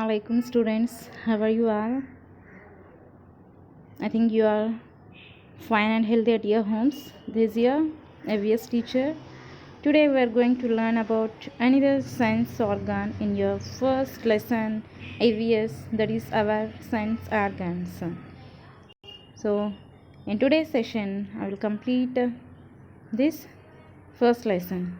Assalamualaikum students, how are you all? I think you are fine and healthy at your homes. This is your AVS teacher. Today we are going to learn about another sense organ in your first lesson AVS, that is our sense organs. So in today's session I will complete this first lesson.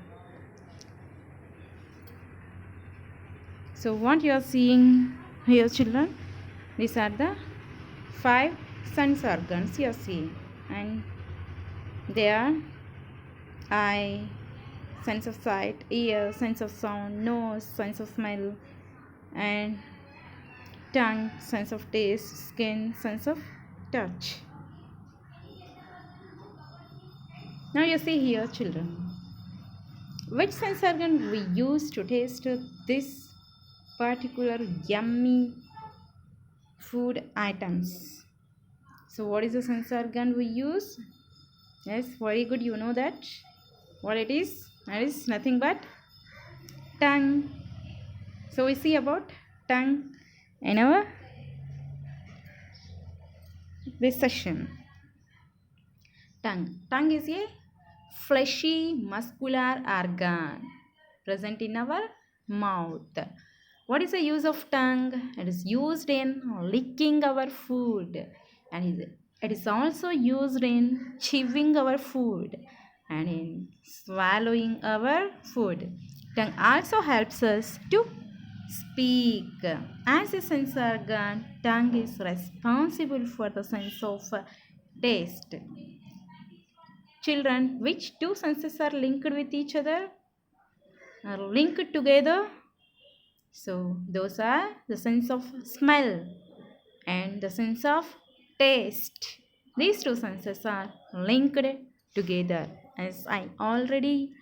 So what you are seeing here children, these are the 5 sense organs you are seeing, and they are eye, sense of sight, ear, sense of sound, nose, sense of smell, and tongue, sense of taste, skin, sense of touch. Now you see here children, which sense organ we use to taste this particular yummy food items. So what is the sense organ we use? Yes, very good, you know that. What it is? That is nothing but tongue. So we see about tongue in our this session. Tongue is a fleshy muscular organ present in our mouth. What is the use of tongue? It is used in licking our food, and it is also used in chewing our food and in swallowing our food. Tongue also helps us to speak. As a sense organ, tongue is responsible for the sense of taste. Children, which two senses are linked with each other? Are linked together? So those are the sense of smell and the sense of taste. These two senses are linked together, as I already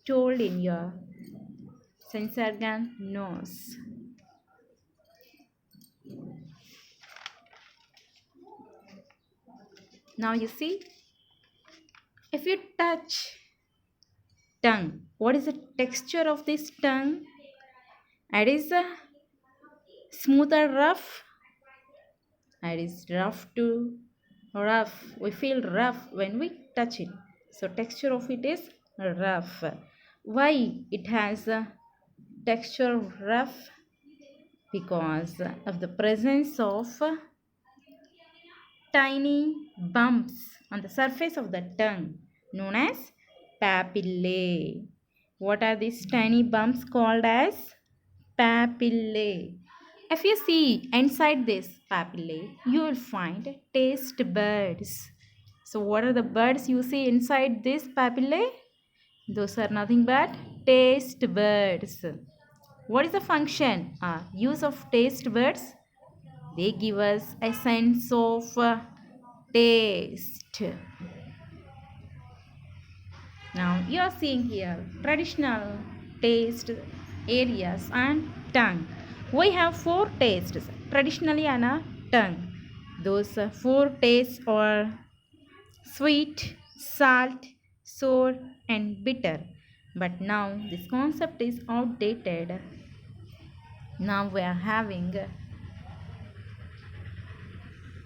told in your sense organ nose. Now you see, if you touch tongue, what is the texture of this tongue? It is smooth or rough. It is rough to rough. We feel rough when we touch it. So texture of it is rough. Why it has a texture of rough? Because of the presence of tiny bumps on the surface of the tongue known as papillae. What are these tiny bumps called as? Papillae. If you see inside this papillae, you will find taste buds. So what are the buds you see inside this papillae? Those are nothing but taste buds. What is the function or use of taste buds? They give us a sense of taste. Now you are seeing here traditional taste areas and tongue. We have 4 tastes traditionally on our tongue. Those 4 tastes are sweet, salt, sour, and bitter. But now this concept is outdated. Now we are having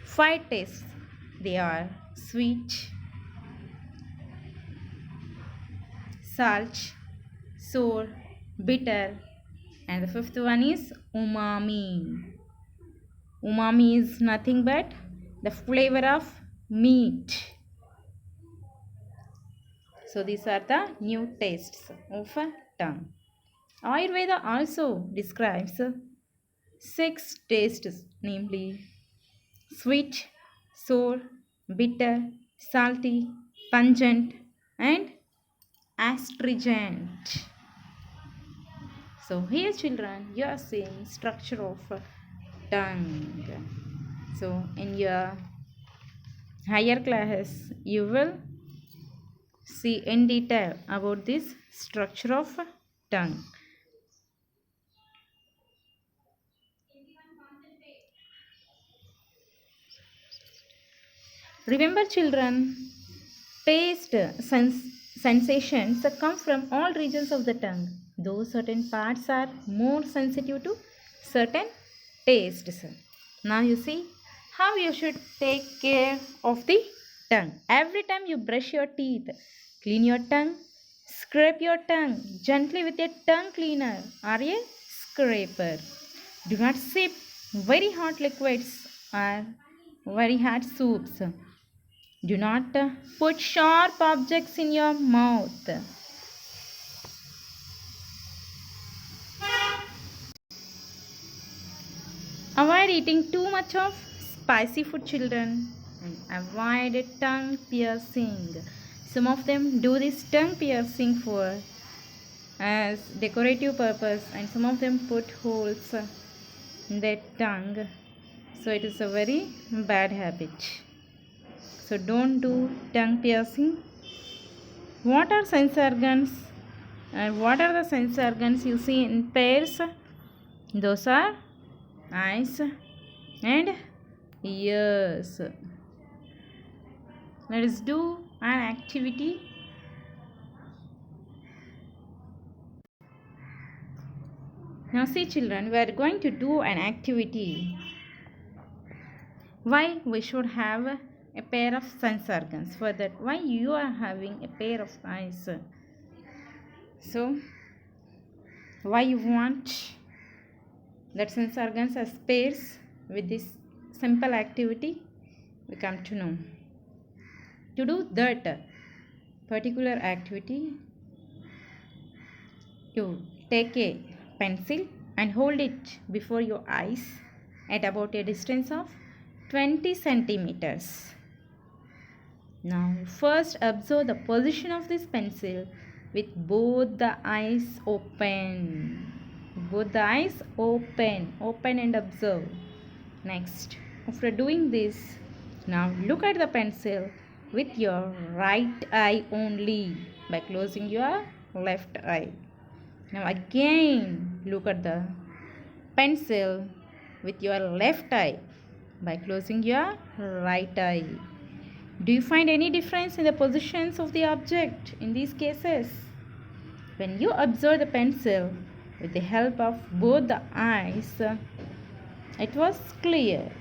5 tastes. They are sweet, salt, sour, bitter, and the 5th one is umami. Umami is nothing but the flavor of meat. So these are the new tastes of a tongue. Ayurveda also describes 6 tastes, namely sweet, sour, bitter, salty, pungent, and astringent. So here children, you are seeing structure of tongue. So in your higher classes, you will see in detail about this structure of tongue. Remember children, taste sensations come from all regions of the tongue. Though certain parts are more sensitive to certain tastes. Now you see how you should take care of the tongue. Every time you brush your teeth, clean your tongue, scrape your tongue gently with a tongue cleaner or a scraper. Do not sip very hot liquids or very hot soups. Do not put sharp objects in your mouth. Avoid eating too much of spicy food, children, and avoid tongue piercing. Some of them do this tongue piercing for as decorative purpose, and some of them put holes in their tongue. So it is a very bad habit. So don't do tongue piercing. What are sense organs? And what are the sense organs you see in pairs? Those are eyes and ears. Let us do an activity. Now see children, we are going to do an activity. Why we should have a pair of sense organs? For that, why you are having a pair of eyes? So why you want that sense organs as pairs? With this simple activity we come to know. To do that particular activity, you take a pencil and hold it before your eyes at about a distance of 20 centimeters. Now first observe the position of this pencil with both the eyes open. Both the eyes open and observe. Next, after doing this, now look at the pencil with your right eye only by closing your left eye. Now again look at the pencil with your left eye by closing your right eye. Do you find any difference in the positions of the object in these cases? When you observe the pencil with the help of both the eyes, it was clear.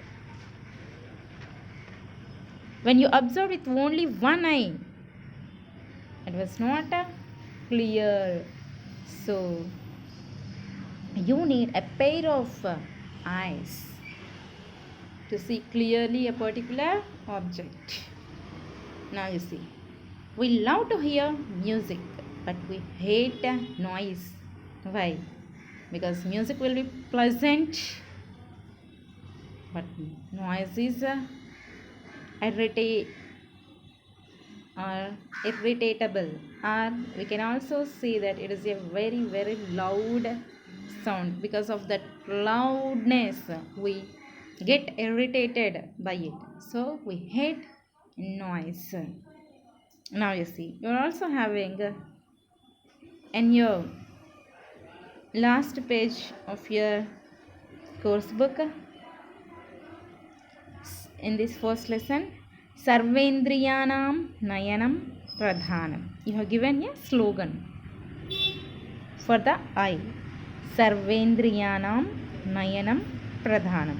When you observe with only one eye, it was not clear. So you need a pair of eyes to see clearly a particular object. Now you see, we love to hear music, but we hate noise. Why? Because music will be pleasant, but noise is irritable, or we can also say that it is a very loud sound. Because of that loudness we get irritated by it, so we hate noise. Now you see, you are also having in your last page of your course book, in this first lesson, Sarvendriyanam Nayanam Pradhanam. You have given a slogan for the eye. Sarvendriyanam Nayanam Pradhanam.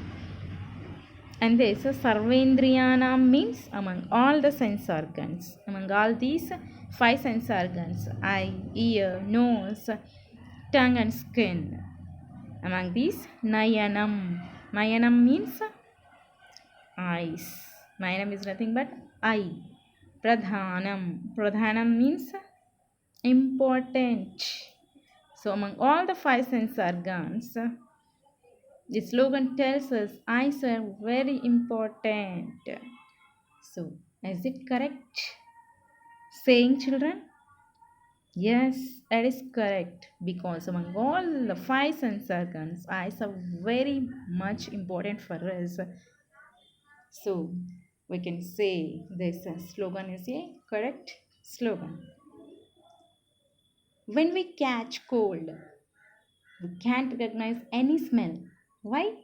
And this Sarvendriyanam means among all the sense organs. Among all these 5 sense organs, eye, ear, nose, tongue and skin. Among these, Nayanam. Nayanam means eyes. Nayanam is nothing but eye. Pradhanam. Pradhanam means important. So among all the 5 sense organs, the slogan tells us eyes are very important. So is it correct saying, children? Yes, that is correct, because among all the 5 sense organs, eyes are very much important for us. So we can say this slogan is a correct slogan. When we catch cold, we can't recognize any smell. Why?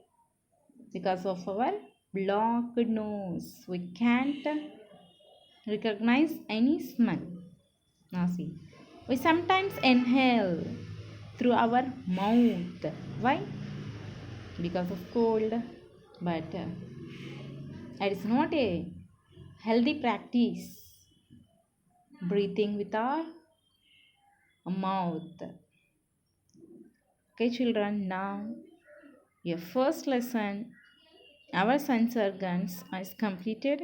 Because of our blocked nose. We can't recognize any smell. Now see, we sometimes inhale through our mouth. Why? because of cold, but it is not a healthy practice breathing with our mouth. Okay, children, now your first lesson, our sense organs, is completed.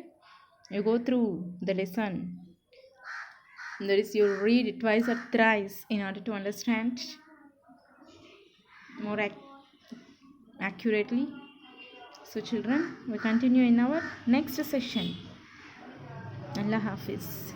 You go through the lesson. That is, you read it twice or thrice in order to understand more accurately. So, children, we continue in our next session. Allah Hafiz.